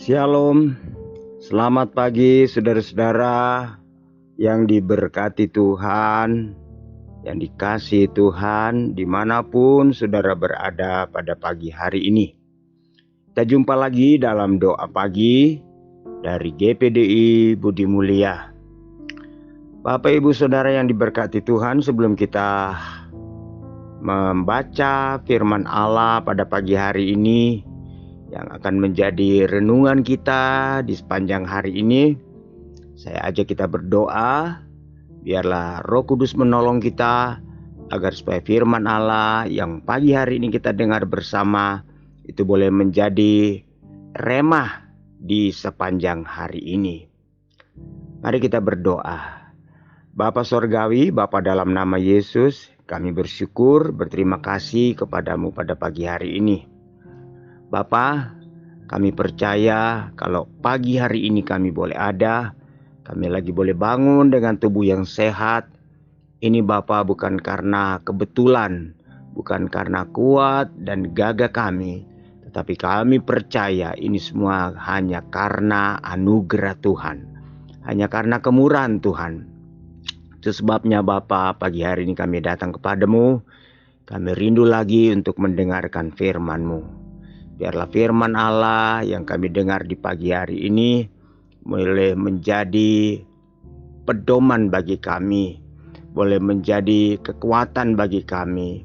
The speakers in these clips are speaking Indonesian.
Shalom, selamat pagi saudara-saudara yang diberkati Tuhan, yang dikasihi Tuhan dimanapun saudara berada pada pagi hari ini. Kita jumpa lagi dalam doa pagi dari GPDI Budi Mulia. Bapak Ibu Saudara yang diberkati Tuhan, sebelum kita membaca firman Allah pada pagi hari ini yang akan menjadi renungan kita di sepanjang hari ini, saya ajak kita berdoa. Biarlah Roh Kudus menolong kita agar supaya firman Allah yang pagi hari ini kita dengar bersama itu boleh menjadi remah di sepanjang hari ini. Mari kita berdoa. Bapa Sorgawi, Bapa dalam nama Yesus, kami bersyukur, berterima kasih kepadamu pada pagi hari ini. Bapa, kami percaya kalau pagi hari ini kami boleh ada, kami lagi boleh bangun dengan tubuh yang sehat. Ini Bapa bukan karena kebetulan, bukan karena kuat dan gagah kami, tetapi kami percaya ini semua hanya karena anugerah Tuhan, hanya karena kemurahan Tuhan. Itu sebabnya Bapa, pagi hari ini kami datang kepadamu, kami rindu lagi untuk mendengarkan firman-Mu. Biarlah firman Allah yang kami dengar di pagi hari ini boleh menjadi pedoman bagi kami, boleh menjadi kekuatan bagi kami,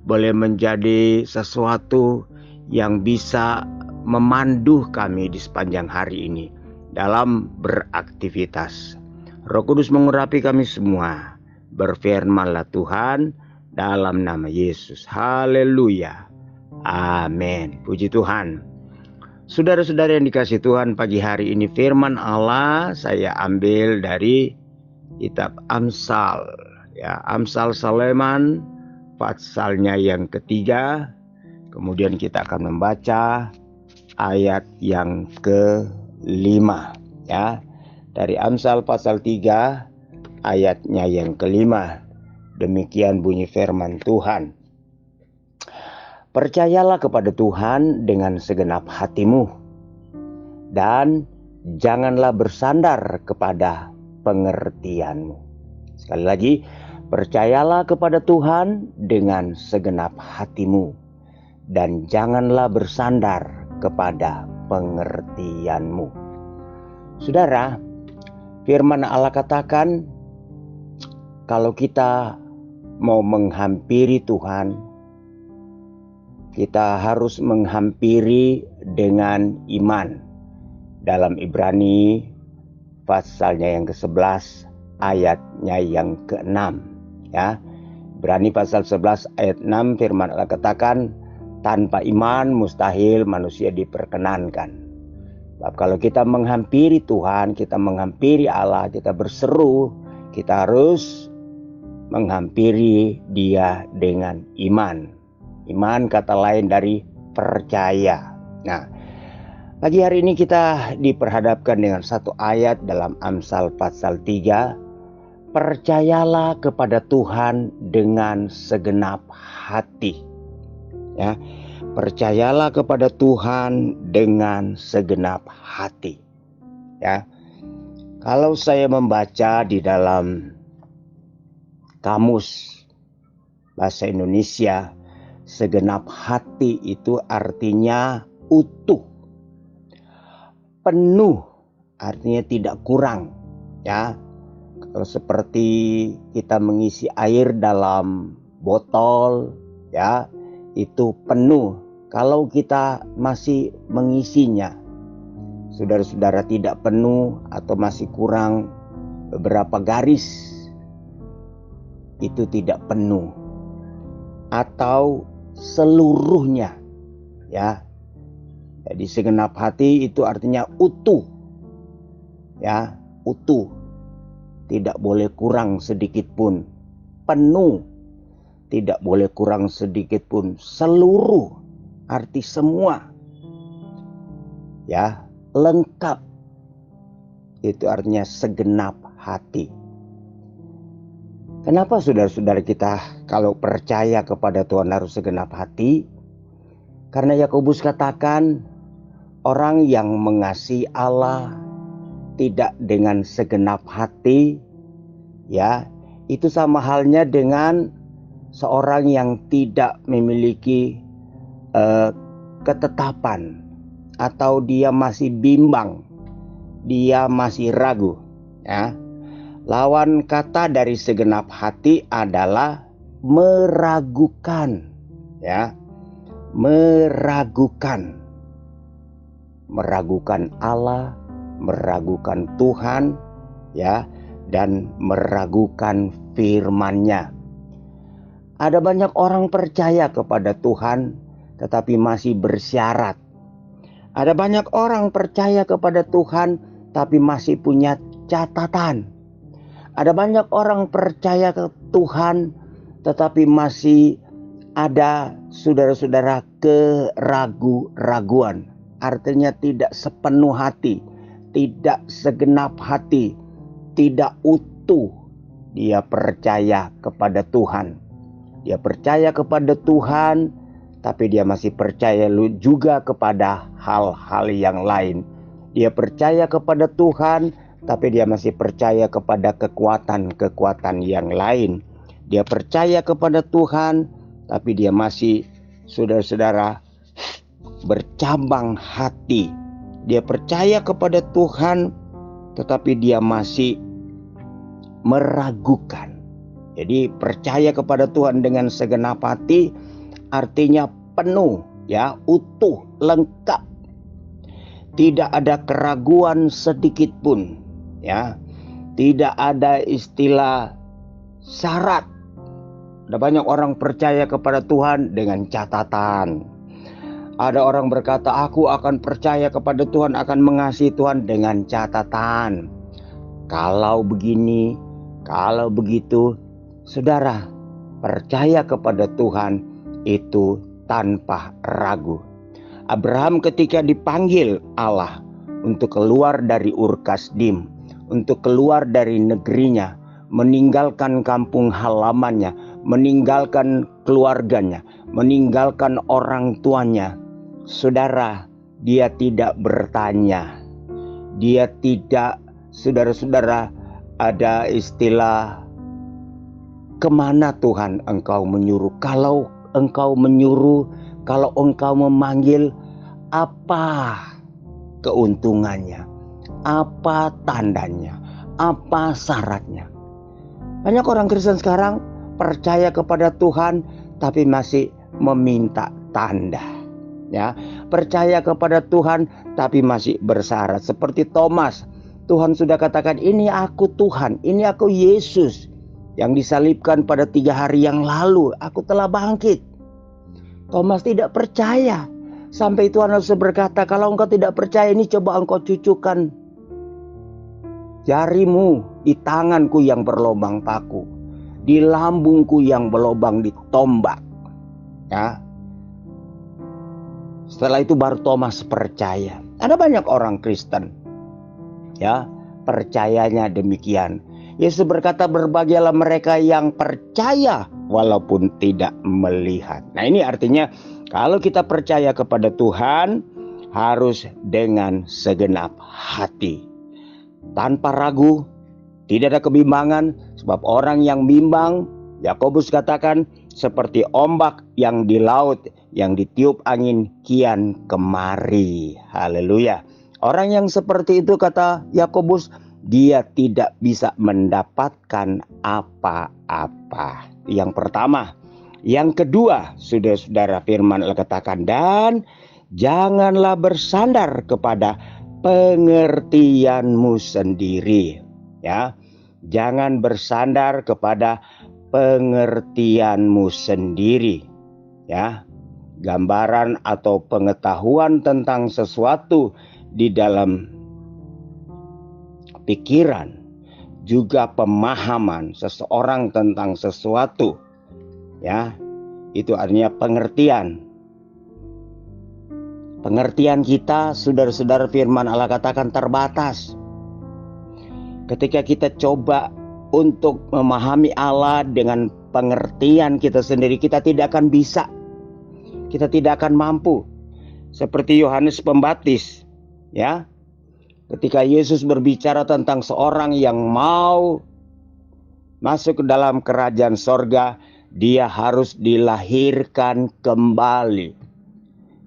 boleh menjadi sesuatu yang bisa memandu kami di sepanjang hari ini dalam beraktivitas. Roh Kudus mengurapi kami semua. Berfirmanlah Tuhan dalam nama Yesus. Haleluya. Amin. Puji Tuhan. Saudara-saudara yang dikasihi Tuhan, pagi hari ini firman Allah saya ambil dari kitab Amsal. Ya, Amsal Sulaiman, pasalnya yang ketiga. Kemudian kita akan membaca ayat yang ke-5. Ya, dari Amsal pasal 3 ayatnya yang ke-5. Demikian bunyi firman Tuhan. Percayalah kepada Tuhan dengan segenap hatimu, dan janganlah bersandar kepada pengertianmu. Sekali lagi, percayalah kepada Tuhan dengan segenap hatimu, dan janganlah bersandar kepada pengertianmu. Saudara, firman Allah katakan, kalau kita mau menghampiri Tuhan, kita harus menghampiri dengan iman. Dalam Ibrani pasalnya yang ke-11 ayatnya yang ke-6. Ya, Ibrani pasal 11 ayat 6 firman Allah katakan, tanpa iman mustahil manusia diperkenankan. Sebab kalau kita menghampiri Tuhan, kita menghampiri Allah, kita berseru, kita harus menghampiri Dia dengan iman. Iman kata lain dari percaya. Nah, pagi hari ini kita diperhadapkan dengan satu ayat dalam Amsal pasal 3. Percayalah kepada Tuhan dengan segenap hati. Ya, percayalah kepada Tuhan dengan segenap hati. Ya, kalau saya membaca di dalam kamus bahasa Indonesia, segenap hati itu artinya utuh, penuh, artinya tidak kurang. Ya, kalau seperti kita mengisi air dalam botol, ya, itu penuh. Kalau kita masih mengisinya, saudara-saudara, tidak penuh atau masih kurang beberapa garis, itu tidak penuh. Atau seluruhnya, ya. Jadi segenap hati itu artinya utuh, ya, utuh, tidak boleh kurang sedikit pun, penuh, tidak boleh kurang sedikit pun, seluruh, arti semua, ya, lengkap, itu artinya segenap hati. Kenapa saudara-saudara kita kalau percaya kepada Tuhan harus segenap hati? Karena Yakobus katakan, Orang yang mengasihi Allah tidak dengan segenap hati, ya, itu sama halnya dengan seorang yang tidak memiliki ketetapan, atau dia masih bimbang, dia masih ragu, ya. Lawan kata dari segenap hati adalah meragukan, ya. Meragukan Allah, meragukan Tuhan, ya, dan meragukan firman-Nya. Ada banyak orang percaya kepada Tuhan tetapi masih bersyarat. Ada banyak orang percaya kepada Tuhan tapi masih punya catatan. Ada banyak orang percaya ke Tuhan tetapi masih ada, saudara-saudara, keraguan. Artinya tidak sepenuh hati, tidak segenap hati, tidak utuh dia percaya kepada Tuhan. Dia percaya kepada Tuhan, tapi dia masih percaya juga kepada hal-hal yang lain. Dia percaya kepada Tuhan, tapi dia masih percaya kepada kekuatan-kekuatan yang lain. Dia percaya kepada Tuhan, tapi dia masih, saudara-saudara, bercabang hati. Dia percaya kepada Tuhan, tetapi dia masih meragukan. Jadi percaya kepada Tuhan dengan segenap hati artinya penuh, ya, utuh, lengkap. Tidak ada keraguan sedikit pun, ya. Tidak ada istilah syarat. Ada banyak orang percaya kepada Tuhan dengan catatan. Ada orang berkata, aku akan percaya kepada Tuhan, akan mengasihi Tuhan dengan catatan. Kalau begini, kalau begitu, saudara, percaya kepada Tuhan itu tanpa ragu. Abraham ketika dipanggil Allah untuk keluar dari Ur Kasdim, untuk keluar dari negerinya, meninggalkan kampung halamannya, meninggalkan keluarganya, meninggalkan orang tuanya, saudara, dia tidak bertanya. Dia tidak, saudara-saudara, ada istilah, kemana Tuhan engkau menyuruh? Kalau engkau menyuruh, kalau engkau memanggil, apa keuntungannya? Apa tandanya? Apa syaratnya? Banyak orang Kristen sekarang percaya kepada Tuhan tapi masih meminta tanda, ya. Percaya kepada Tuhan tapi masih bersyarat. Seperti Thomas, Tuhan sudah katakan, ini aku Tuhan, ini aku Yesus yang disalibkan pada 3 hari yang lalu, aku telah bangkit. Thomas tidak percaya. Sampai Tuhan harus berkata, kalau engkau tidak percaya, ini coba engkau cucukkan jarimu di tanganku yang berlobang paku, di lambungku yang berlobang ditombak, ya. Setelah itu baru Thomas percaya. Ada banyak orang Kristen, ya, percayanya demikian. Yesus berkata, berbahagialah mereka yang percaya walaupun tidak melihat. Nah, ini artinya kalau kita percaya kepada Tuhan harus dengan segenap hati, tanpa ragu, tidak ada kebimbangan. Sebab orang yang bimbang, Yakobus katakan, seperti ombak yang di laut yang ditiup angin kian kemari. Haleluya. Orang yang seperti itu, kata Yakobus, dia tidak bisa mendapatkan apa-apa. Yang pertama. Yang kedua, saudara-saudara, firman Allah katakan, dan janganlah bersandar kepada pengertianmu sendiri, ya. Jangan bersandar kepada pengertianmu sendiri, ya. Gambaran atau pengetahuan tentang sesuatu di dalam pikiran, juga pemahaman seseorang tentang sesuatu, ya, itu artinya pengertian. Pengertian kita, saudara-saudara, firman Allah katakan terbatas. Ketika kita coba untuk memahami Allah dengan pengertian kita sendiri, kita tidak akan bisa. Kita tidak akan mampu. seperti Yohanes Pembaptis, ya. Ketika Yesus berbicara tentang seorang yang mau masuk ke dalam kerajaan sorga, dia harus dilahirkan kembali.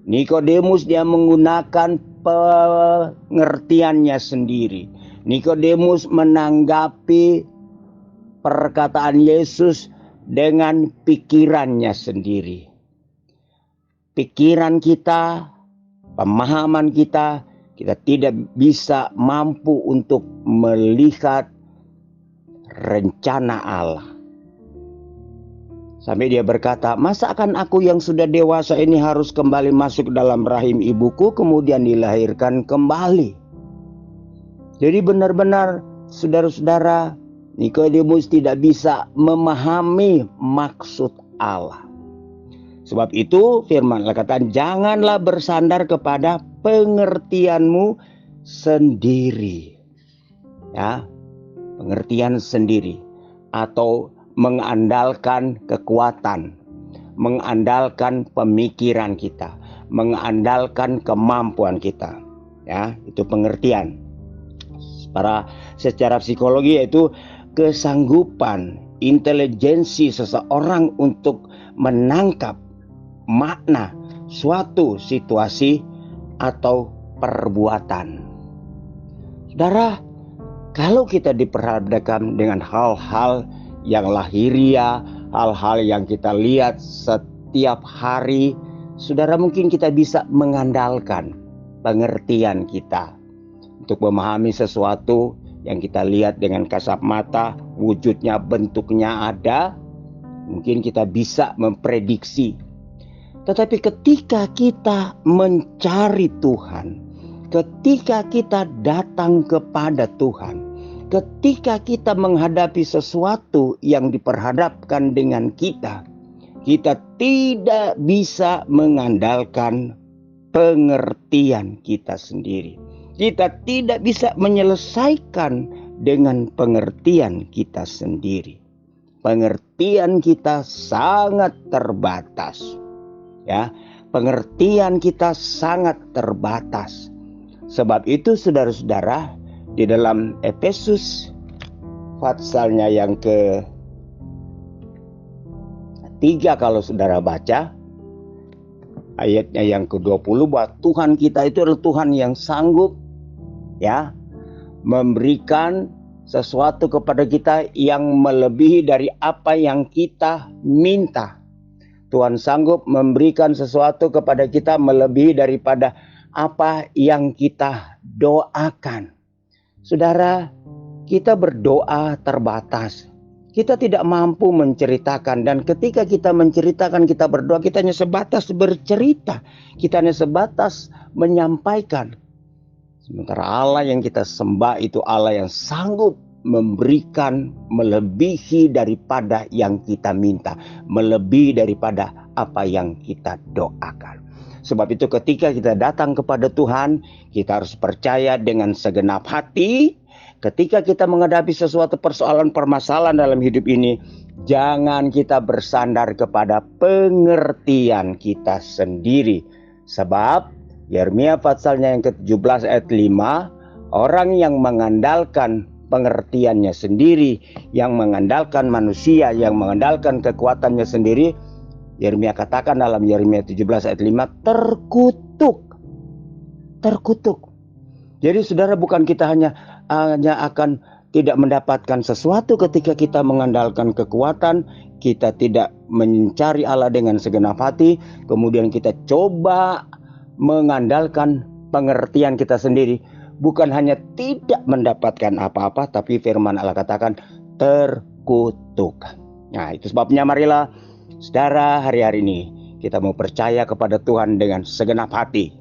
Nikodemus dia menggunakan pengertiannya sendiri. Nikodemus menanggapi perkataan Yesus dengan pikirannya sendiri. Pikiran kita, pemahaman kita tidak bisa mampu untuk melihat rencana Allah. Sampai dia berkata, masa akan aku yang sudah dewasa ini harus kembali masuk dalam rahim ibuku kemudian dilahirkan kembali. Jadi benar-benar saudara-saudara, Nikodemus tidak bisa memahami maksud Allah. Sebab itu firman Allah katakan, janganlah bersandar kepada pengertianmu sendiri. Ya, pengertian sendiri atau mengandalkan kekuatan, mengandalkan pemikiran kita, mengandalkan kemampuan kita. Ya, itu pengertian. Secara psikologi yaitu kesanggupan, intelijensi seseorang untuk menangkap makna suatu situasi atau perbuatan. Saudara, kalau kita diperhadapkan dengan hal-hal yang lahiriah, hal-hal yang kita lihat setiap hari, saudara, mungkin kita bisa mengandalkan pengertian kita untuk memahami sesuatu yang kita lihat dengan kasat mata, wujudnya, bentuknya ada, mungkin kita bisa memprediksi. Tetapi ketika kita mencari Tuhan, ketika kita datang kepada Tuhan, ketika kita menghadapi sesuatu yang diperhadapkan dengan kita tidak bisa mengandalkan pengertian kita sendiri. Kita tidak bisa menyelesaikan dengan pengertian kita sendiri. Pengertian kita sangat terbatas. Ya, pengertian kita sangat terbatas. Sebab itu saudara-saudara, di dalam Efesus pasalnya yang ke-3 kalau saudara baca ayatnya yang ke-20, bahwa Tuhan kita itu adalah Tuhan yang sanggup ya memberikan sesuatu kepada kita yang melebihi dari apa yang kita minta. Tuhan sanggup memberikan sesuatu kepada kita melebihi daripada apa yang kita doakan. Saudara, kita berdoa terbatas. Kita tidak mampu menceritakan, dan ketika kita menceritakan, kita berdoa, kita hanya sebatas bercerita. Kita hanya sebatas menyampaikan. Sementara Allah yang kita sembah itu Allah yang sanggup memberikan melebihi daripada yang kita minta, melebihi daripada apa yang kita doakan. Sebab itu ketika kita datang kepada Tuhan, kita harus percaya dengan segenap hati. Ketika kita menghadapi sesuatu persoalan permasalahan dalam hidup ini, jangan kita bersandar kepada pengertian kita sendiri. Sebab Yeremia pasalnya yang ke-17 ayat 5, orang yang mengandalkan pengertiannya sendiri, yang mengandalkan manusia, yang mengandalkan kekuatannya sendiri, Yeremia katakan dalam Yeremia 17 ayat 5, terkutuk. Jadi saudara, bukan kita hanya akan tidak mendapatkan sesuatu ketika kita mengandalkan kekuatan, kita tidak mencari Allah dengan segenap hati, kemudian kita coba mengandalkan pengertian kita sendiri. Bukan hanya tidak mendapatkan apa-apa, tapi firman Allah katakan terkutuk. Nah, itu sebabnya marilah saudara, hari-hari ini kita mau percaya kepada Tuhan dengan segenap hati,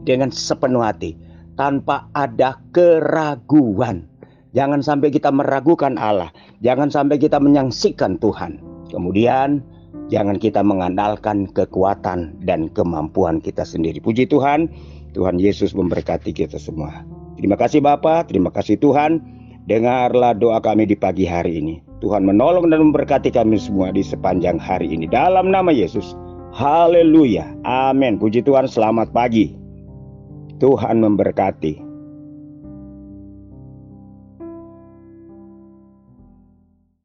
dengan sepenuh hati, tanpa ada keraguan. Jangan sampai kita meragukan Allah, jangan sampai kita menyaksikan Tuhan. Kemudian jangan kita mengandalkan kekuatan dan kemampuan kita sendiri. Puji Tuhan, Tuhan Yesus memberkati kita semua. Terima kasih Bapa, terima kasih Tuhan. Dengarlah doa kami di pagi hari ini. Tuhan menolong dan memberkati kami semua di sepanjang hari ini. Dalam nama Yesus. Haleluya. Amin. Puji Tuhan, selamat pagi. Tuhan memberkati.